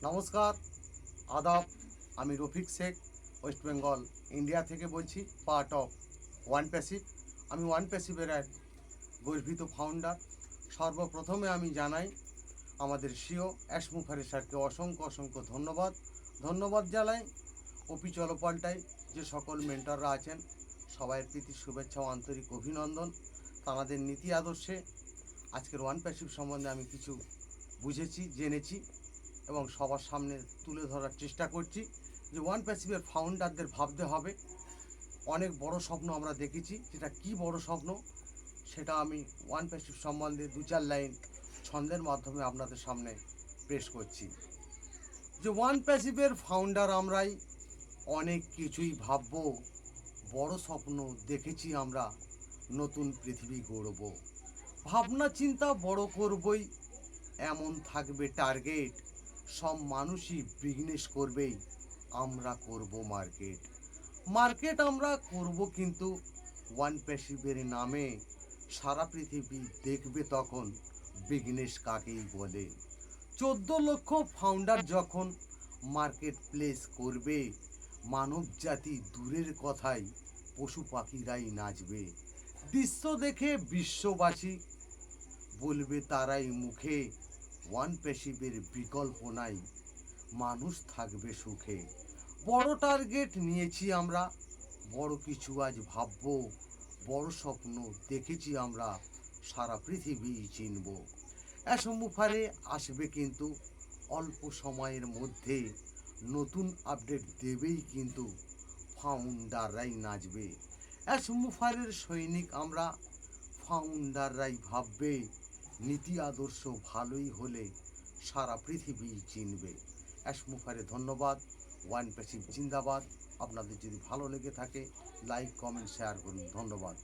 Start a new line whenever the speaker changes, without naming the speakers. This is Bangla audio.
নমস্কার, আদাব। আমি রফিক শেখ, ওয়েস্ট বেঙ্গল ইন্ডিয়া থেকে বলছি, পার্ট অফ ওয়ান প্যাসিভ। আমি ওয়ান প্যাসিভের এক গর্বিত ফাউন্ডার। সর্বপ্রথমে আমি জানাই আমাদের সিও অ্যাশ মুখার্জি স্যারকে অসংখ্য ধন্যবাদ জানাই। অপি চলপাল্টাই যে সকল মেন্টররা আছেন সবাইয়ের প্রীতি শুভেচ্ছা ও আন্তরিক অভিনন্দন। তাঁদের নীতি আদর্শে আজকের ওয়ান প্যাসিভ সম্বন্ধে আমি কিছু বুঝেছি, জেনেছি এবং সবার সামনে তুলে ধরার চেষ্টা করছি যে ওয়ান প্যাসিভের ফাউন্ডারদের ভাবতে হবে। অনেক বড় স্বপ্ন আমরা দেখেছি, যেটা কি বড় স্বপ্ন সেটা আমি ওয়ান প্যাসিভ সম্বন্ধে দু চার লাইন ছন্দের মাধ্যমে আপনাদের সামনে পেশ করছি। যে ওয়ান প্যাসিভের ফাউন্ডার আমরাই অনেক কিছুই ভাববো, বড় স্বপ্ন দেখেছি আমরা, নতুন পৃথিবী গড়ব, ভাবনা চিন্তা বড় করবই, এমন থাকবে টার্গেট, সব মানুষই বিজনেস করবেই, আমরা করব মার্কেট আমরা করব, কিন্তু ওয়ান প্যাসিভের নামে সারা পৃথিবী দেখবে তখন বিজনেস কাকেই বলে। 14 লক্ষ ফাউন্ডার যখন মার্কেট প্লেস করবে, মানব জাতি দূরের কথাই, পশু পাখিরাই নাচবে। দৃশ্য দেখে বিশ্ববাসী বলবে তারাই মুখে, ওয়ান প্যাসিভের বিকল্প নাই, মানুষ থাকবে সুখে। বড় টার্গেট নিয়েছি আমরা, বড় কিছু আজ ভাববো, বড় স্বপ্ন দেখেছি আমরা, সারা পৃথিবী চিনব। অ্যাসমুফারে আসবে কিন্তু অল্প সময়ের মধ্যে, নতুন আপডেট দেবেই কিন্তু ফাউন্ডাররাই নাচবে। অ্যাসমুফারের সৈনিক আমরা, ফাউন্ডাররাই ভাববে, নীতি আদর্শ ভালোই হলে সারা পৃথিবী চিনবে। অ্যাসমুফারে ধন্যবাদ। ওয়ান প্যাসিভ জিন্দাবাদ। আপনাদের যদি ভালো লেগে থাকে লাইক কমেন্ট শেয়ার করুন। ধন্যবাদ।